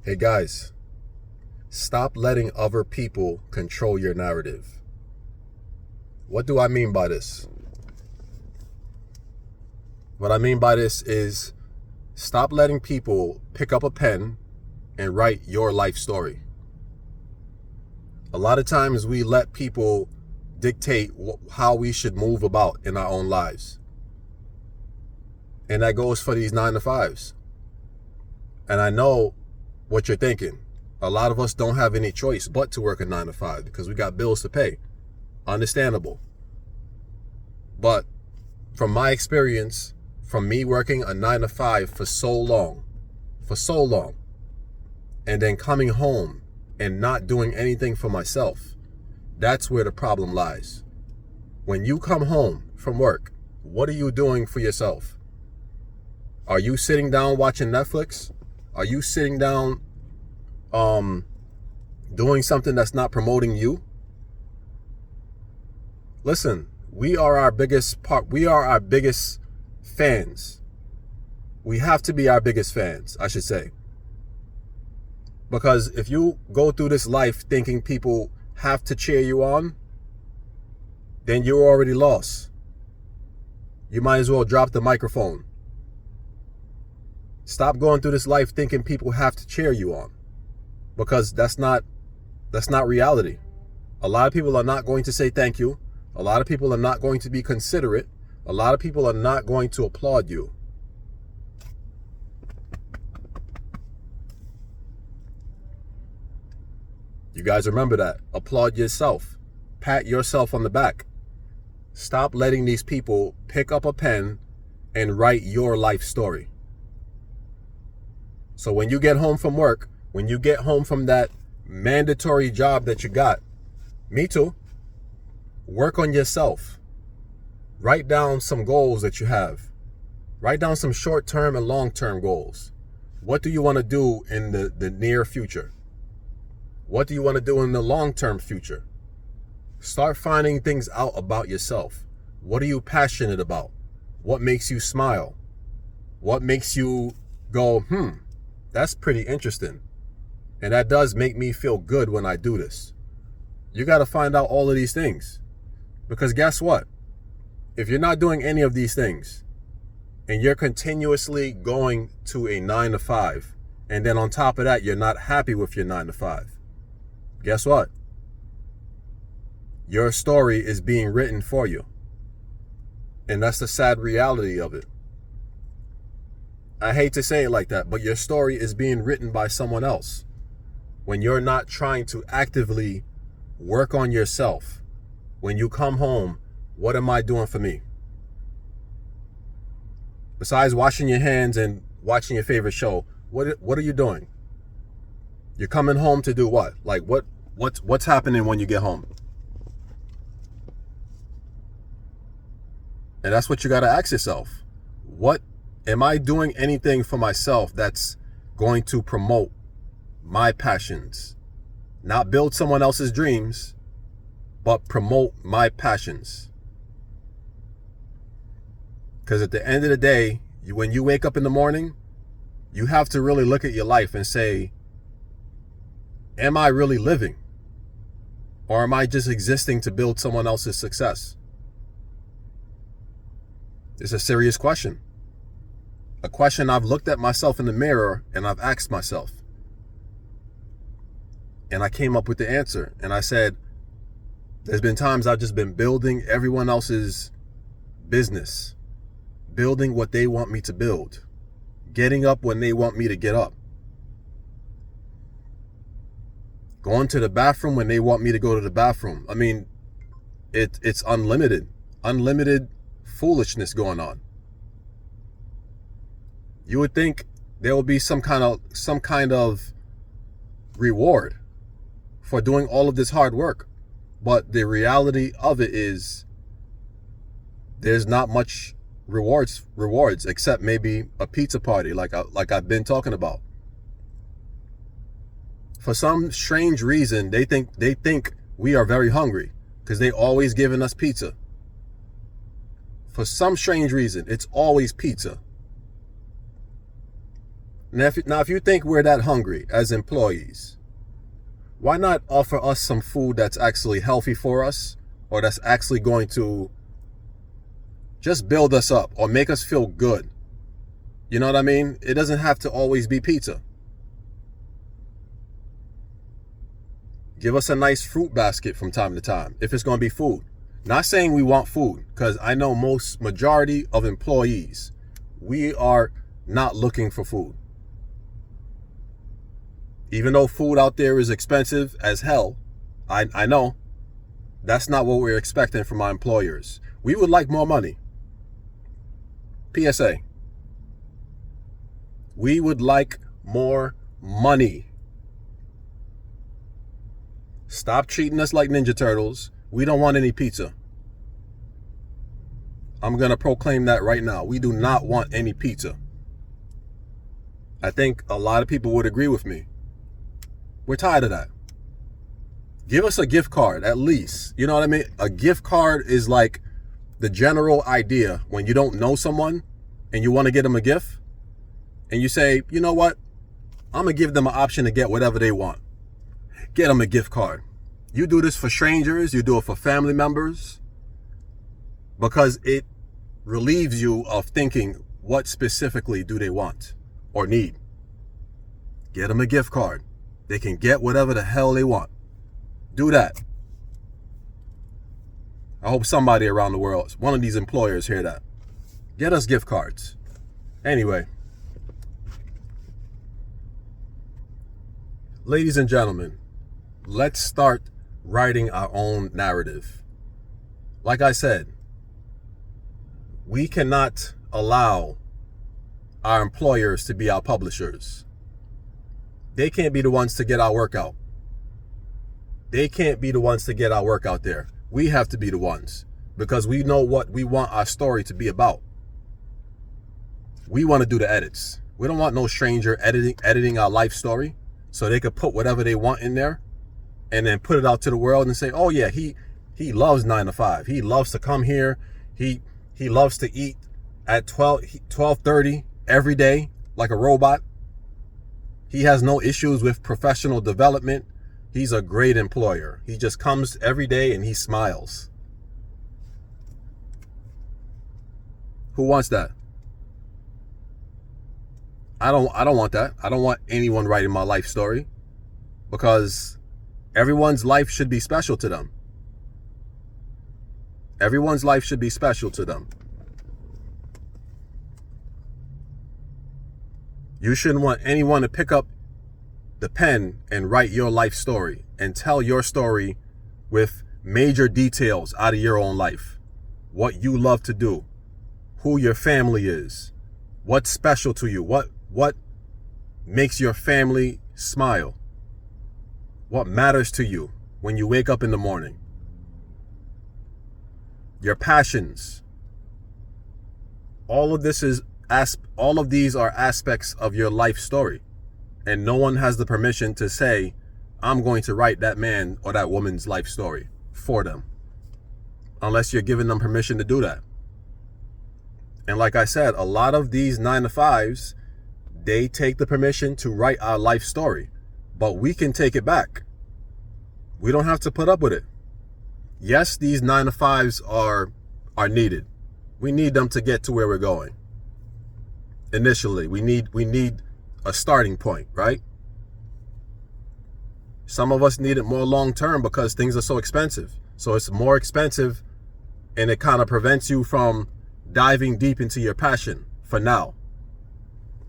Hey guys, stop letting other people control your narrative. What do I mean by this? What I mean by this is stop letting people pick up a pen and write your life story. A lot of times we let people dictate how we should move about in our own lives. And that goes for these 9-to-5s. And I know what you're thinking. A lot of us don't have any choice but to work a 9-to-5 because we got bills to pay. Understandable. But from my experience, from me working a 9-to-5 for so long, and then coming home and not doing anything for myself, that's where the problem lies. When you come home from work, what are you doing for yourself? Are you sitting down watching Netflix? Are you sitting down doing something that's not promoting you? Listen, we are our biggest fans. We have to be our biggest fans, I should say. Because if you go through this life thinking people have to cheer you on, then you're already lost. You might as well drop the microphone. Stop going through this life thinking people have to cheer you on, because that's not reality. A lot of people are not going to say thank you. A lot of people are not going to be considerate. A lot of people are not going to applaud you. You guys remember that. Applaud yourself. Pat yourself on the back. Stop letting these people pick up a pen and write your life story. So when you get home from work, when you get home from that mandatory job that you got, me too, work on yourself. Write down some goals that you have. Write down some short-term and long-term goals. What do you want to do in the near future? What do you want to do in the long-term future? Start finding things out about yourself. What are you passionate about? What makes you smile? What makes you go, that's pretty interesting. And that does make me feel good when I do this. You got to find out all of these things. Because guess what? If you're not doing any of these things, and you're continuously going to a 9-to-5, and then on top of that, you're not happy with your 9-to-5, guess what? Your story is being written for you. And that's the sad reality of it. I hate to say it like that, but your story is being written by someone else. When you're not trying to actively work on yourself, when you come home, what am I doing for me? Besides washing your hands and watching your favorite show, what are you doing? You're coming home to do what? Like what's happening when you get home? And that's what you got to ask yourself. What am I doing anything for myself that's going to promote my passions? Not build someone else's dreams, but promote my passions. Because at the end of the day, when you wake up in the morning, you have to really look at your life and say, am I really living? Or am I just existing to build someone else's success? It's a serious question. A question I've looked at myself in the mirror and I've asked myself. And I came up with the answer. And I said, there's been times I've just been building everyone else's business, building what they want me to build, getting up when they want me to get up, going to the bathroom when they want me to go to the bathroom. I mean, it's unlimited foolishness going on. You would think there would be some kind of reward for doing all of this hard work. But the reality of it is there's not much rewards except maybe a pizza party like I've been talking about. For some strange reason, they think we are very hungry because they always giving us pizza. For some strange reason, it's always pizza. Now, if you think we're that hungry as employees, why not offer us some food that's actually healthy for us, or that's actually going to just build us up or make us feel good? You know what I mean? It doesn't have to always be pizza. Give us a nice fruit basket from time to time if it's going to be food. Not saying we want food, because I know majority of employees, we are not looking for food. Even though food out there is expensive as hell, I know that's not what we're expecting from our employers. We would like more money. PSA. We would like more money. Stop treating us like Ninja Turtles. We don't want any pizza. I'm going to proclaim that right now. We do not want any pizza. I think a lot of people would agree with me. We're tired of that. Give us a gift card, at least. You know what I mean? A gift card is like the general idea when you don't know someone and you want to get them a gift. And you say, you know what? I'm going to give them an option to get whatever they want. Get them a gift card. You do this for strangers. You do it for family members. Because it relieves you of thinking, what specifically do they want or need? Get them a gift card. They can get whatever the hell they want. Do that. I hope somebody around the world, one of these employers, hear that. Get us gift cards. Anyway. Ladies and gentlemen, let's start writing our own narrative. Like I said, we cannot allow our employers to be our publishers. They can't be the ones to get our work out. They can't be the ones to get our work out there. We have to be the ones, because we know what we want our story to be about. We want to do the edits. We don't want no stranger editing our life story so they could put whatever they want in there and then put it out to the world and say, oh yeah, he loves 9 to 5. He loves to come here. He loves to eat at 12:30 every day like a robot. He has no issues with professional development. He's a great employer. He just comes every day and he smiles. Who wants that? I don't want that. I don't want anyone writing my life story, because everyone's life should be special to them. Everyone's life should be special to them. You shouldn't want anyone to pick up the pen and write your life story and tell your story with major details out of your own life. What you love to do, who your family is, what's special to you, what makes your family smile, what matters to you when you wake up in the morning, your passions. All of these are aspects of your life story. And no one has the permission to say, I'm going to write that man or that woman's life story for them, unless you're giving them permission to do that. And like I said, a lot of these 9 to 5s, they take the permission to write our life story, but we can take it back. We don't have to put up with it. Yes, these 9 to 5s are needed. We need them to get to where we're going. Initially, we need a starting point, right? Some of us need it more long term because things are so expensive. So it's more expensive, and it kind of prevents you from diving deep into your passion for now.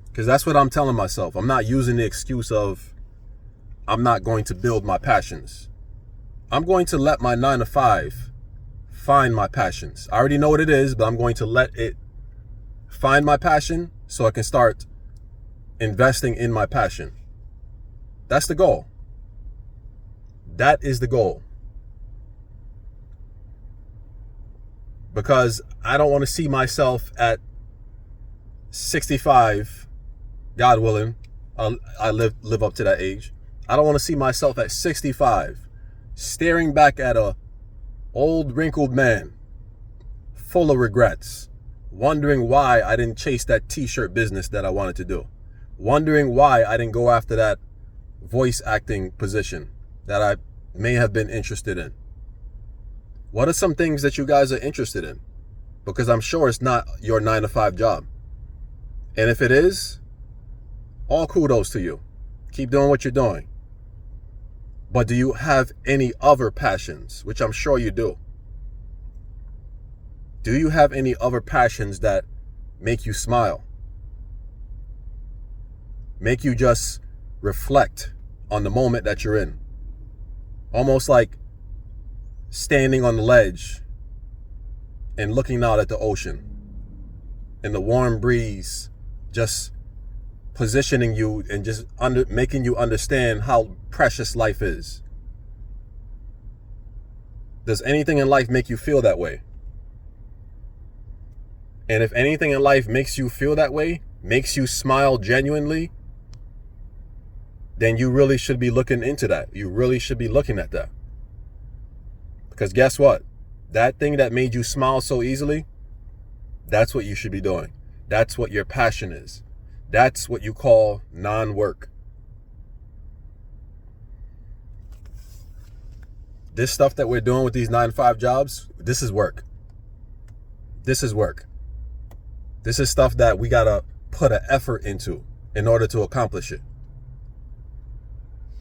Because that's what I'm telling myself. I'm not using the excuse of I'm not going to build my passions. I'm going to let my 9 to 5 find my passions. I already know what it is, but I'm going to let it find my passion so I can start investing in my passion. That's the goal. That is the goal. Because I don't want to see myself at 65, God willing, I live up to that age. I don't want to see myself at 65 staring back at a old wrinkled man full of regrets, wondering why I didn't chase that t-shirt business that I wanted to do. wondering why I didn't go after that voice acting position that I may have been interested in. What are some things that you guys are interested in? Because I'm sure it's not your 9-to-5 job. And if it is, all kudos to you. Keep doing what you're doing. But do you have any other passions? Which I'm sure you do. Do you have any other passions that make you smile? Make you just reflect on the moment that you're in? Almost like standing on the ledge and looking out at the ocean and the warm breeze just positioning you and just making you understand how precious life is. Does anything in life make you feel that way? And if anything in life makes you feel that way, makes you smile genuinely, then you really should be looking into that. You really should be looking at that. Because guess what? That thing that made you smile so easily, that's what you should be doing. That's what your passion is. That's what you call non-work. This stuff that we're doing with these 9-to-5 jobs, this is work. This is work. This is stuff that we gotta put an effort into in order to accomplish it.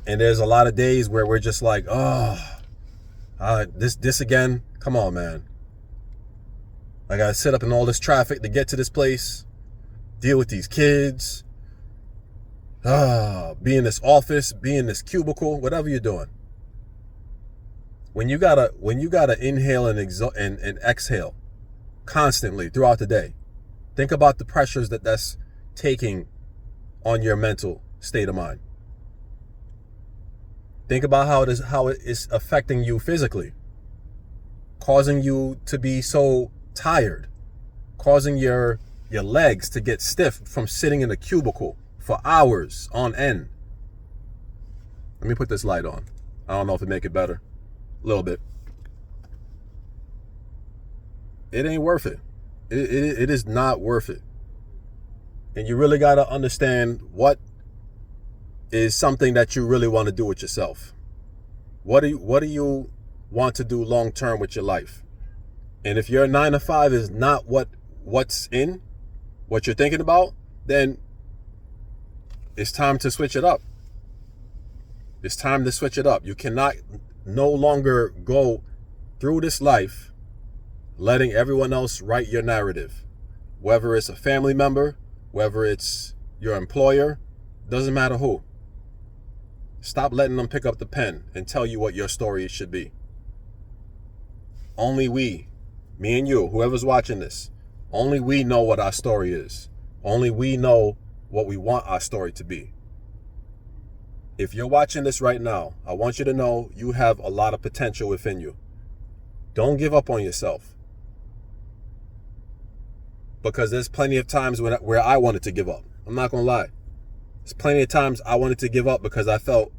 And there's a lot of days where we're just like, this again. Come on, man. I gotta sit up in all this traffic to get to this place, deal with these kids, be in this office, be in this cubicle, whatever you're doing. When you gotta inhale and exhale constantly throughout the day, think about the pressures that's taking on your mental state of mind. Think about how it is affecting you physically, causing you to be so tired, causing your legs to get stiff from sitting in a cubicle for hours on end. Let me put this light on. I don't know if it make it better. A little bit. It ain't worth it. It is not worth it. And you really got to understand what is something that you really want to do with yourself. What do you want to do long term with your life? And if your 9-to-5 is not what's in what you're thinking about, then it's time to switch it up. It's time to switch it up. You cannot no longer go through this life letting everyone else write your narrative. Whether it's a family member, whether it's your employer, doesn't matter who. Stop letting them pick up the pen and tell you what your story should be. Only we, me and you, whoever's watching this, only we know what our story is. Only we know what we want our story to be. If you're watching this right now, I want you to know you have a lot of potential within you. Don't give up on yourself. Because there's plenty of times where I wanted to give up. I'm not going to lie. There's plenty of times I wanted to give up because I felt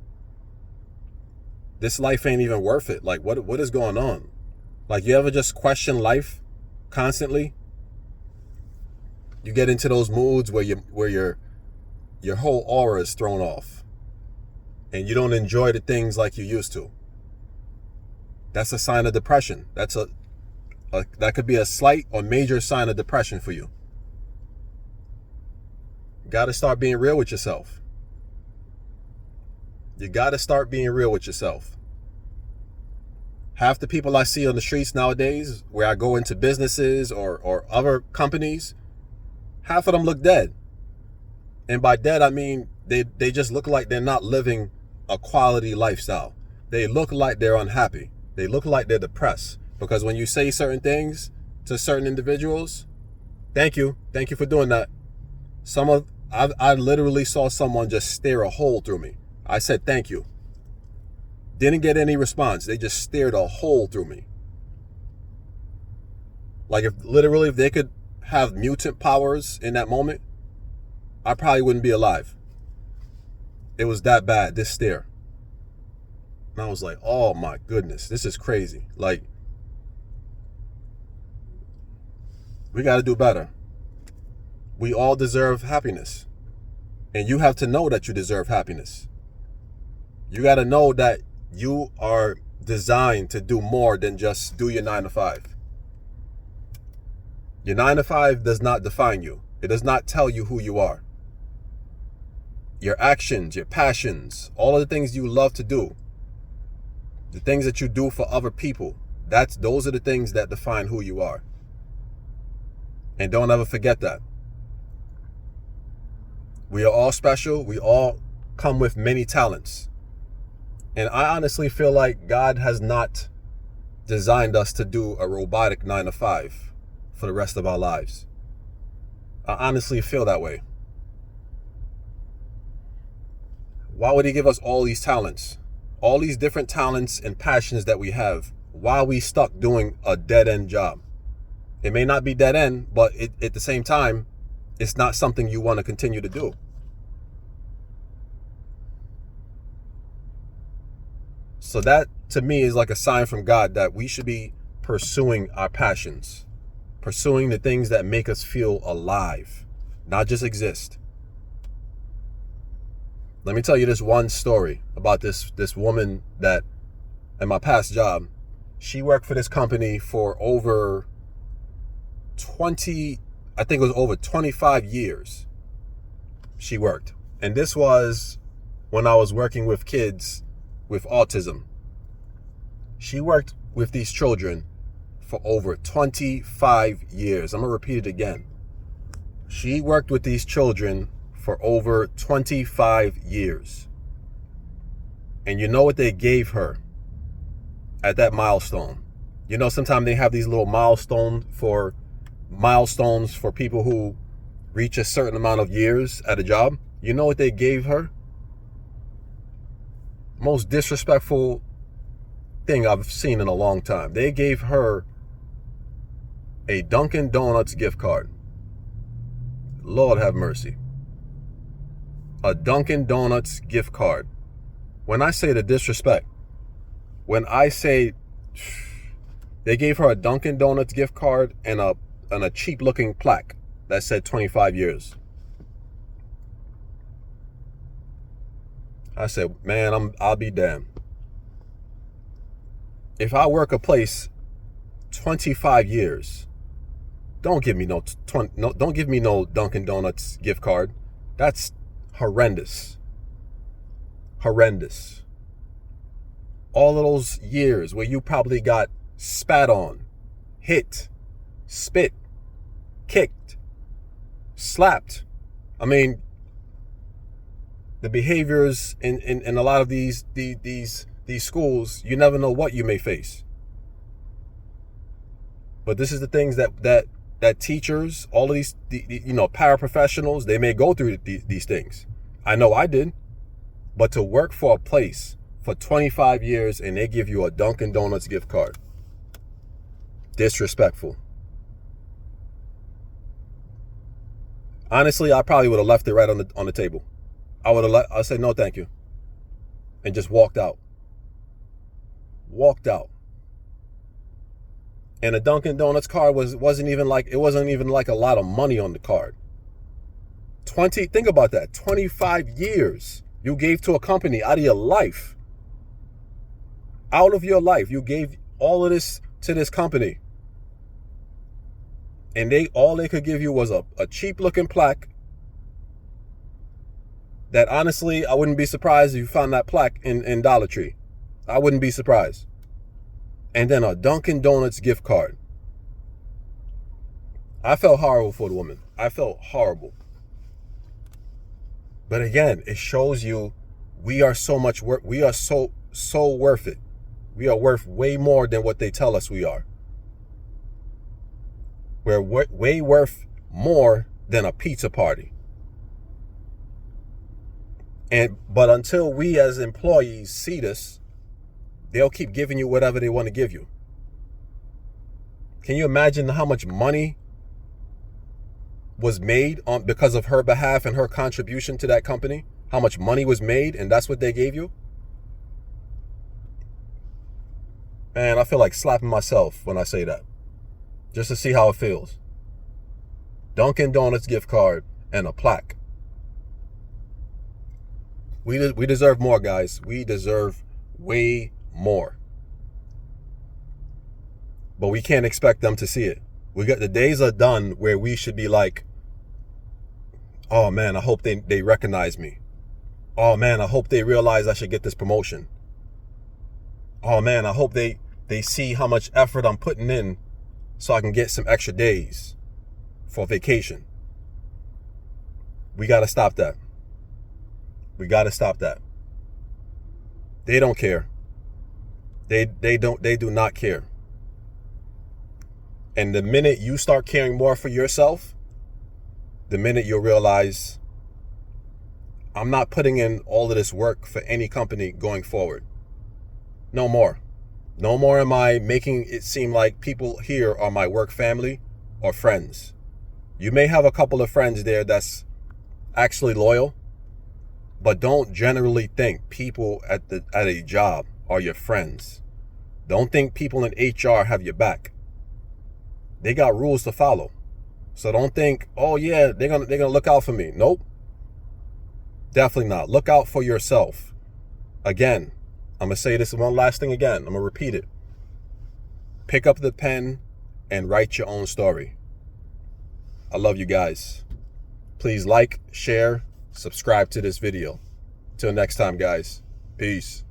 this life ain't even worth it. Like, what is going on? Like, you ever just question life constantly? You get into those moods where your whole aura is thrown off and you don't enjoy the things like you used to. That's a sign of depression. That could be a slight or major sign of depression for you. You got to start being real with yourself. You got to start being real with yourself. Half the people I see on the streets nowadays, where I go into businesses or other companies, half of them look dead. And by dead, I mean they just look like they're not living a quality lifestyle. They look like they're unhappy. They look like they're depressed. Because when you say certain things to certain individuals, thank you for doing that. I literally saw someone just stare a hole through me. I said thank you. Didn't get any response. They just stared a hole through me. Like if they could have mutant powers in that moment, I probably wouldn't be alive. It was that bad, this stare. And I was like, oh my goodness, this is crazy. Like, we got to do better. We all deserve happiness. And you have to know that you deserve happiness. You got to know that you are designed to do more than just do your 9 to 5. Your 9 to 5 does not define you. It does not tell you who you are. Your actions, your passions, all of the things you love to do, the things that you do for other people, those are the things that define who you are. And don't ever forget that. We are all special. We all come with many talents. And I honestly feel like God has not designed us to do a robotic 9 to 5 for the rest of our lives. I honestly feel that way. Why would he give us all these talents? All these different talents and passions that we have, while we stuck doing a dead-end job? It may not be dead-end, but at the same time, it's not something you want to continue to do. So that, to me, is like a sign from God that we should be pursuing our passions, pursuing the things that make us feel alive, not just exist. Let me tell you this one story about this woman that, in my past job, she worked for this company for over 25 years. She worked. And this was when I was working with kids with autism. She worked with these children for over 25 years. I'm going to repeat it again. She worked with these children for over 25 years. And you know what they gave her at that milestone? You know, sometimes they have these little milestones for people who reach a certain amount of years at a job. You know what they gave her? Most disrespectful thing I've seen in a long time. They gave her a Dunkin' Donuts gift card. Lord have mercy. A Dunkin' Donuts gift card. When I say the disrespect, when I say they gave her a Dunkin' Donuts gift card and a cheap looking plaque that said 25 years. I said, man, I'll be damned. If I work a place 25 years, don't give me no Dunkin' Donuts gift card. That's horrendous. Horrendous. All of those years where you probably got spat on, hit, spit, kicked, slapped. I mean, the behaviors in a lot of these schools, you never know what you may face. But this is the things that teachers, all of these paraprofessionals, they may go through these things. I know I did. But to work for a place for 25 years and they give you a Dunkin' Donuts gift card, disrespectful. Honestly, I probably would have left it right on the table. I said no, thank you, and just walked out. And a Dunkin' Donuts card wasn't even like a lot of money on the card. Think about that. 25 years you gave to a company out of your life. Out of your life, you gave all of this to this company. And all they could give you was a cheap looking plaque that, honestly, I wouldn't be surprised if you found that plaque in Dollar Tree. I wouldn't be surprised. And then a Dunkin' Donuts gift card. I felt horrible for the woman. I felt horrible. But again, it shows you we are so much worth. We are so worth it. We are worth way more than what they tell us we are. We're way worth more than a pizza party. But until we as employees see this, they'll keep giving you whatever they want to give you. Can you imagine how much money was made because of her behalf and her contribution to that company? How much money was made, and that's what they gave you? Man, I feel like slapping myself when I say that, just to see how it feels. Dunkin' Donuts gift card and a plaque. We deserve more, guys. We deserve way more. But we can't expect them to see it. The days are done where we should be like, oh man, I hope they recognize me. Oh man, I hope they realize I should get this promotion. Oh man, I hope they see how much effort I'm putting in so I can get some extra days for vacation. We got to stop that. We got to stop that. They don't care. They do not care. And the minute you start caring more for yourself, the minute you'll realize, I'm not putting in all of this work for any company going forward. No more. No more am I making it seem like people here are my work family or friends. You may have a couple of friends there that's actually loyal, but don't generally think people at a job are your friends. Don't think people in HR have your back. They got rules to follow. So don't think, oh yeah, they're gonna look out for me. Nope. Definitely not. Look out for yourself. Again, I'm gonna say this one last thing again. I'm gonna repeat it. Pick up the pen and write your own story. I love you guys. Please like, share, subscribe to this video. Till next time, guys. Peace.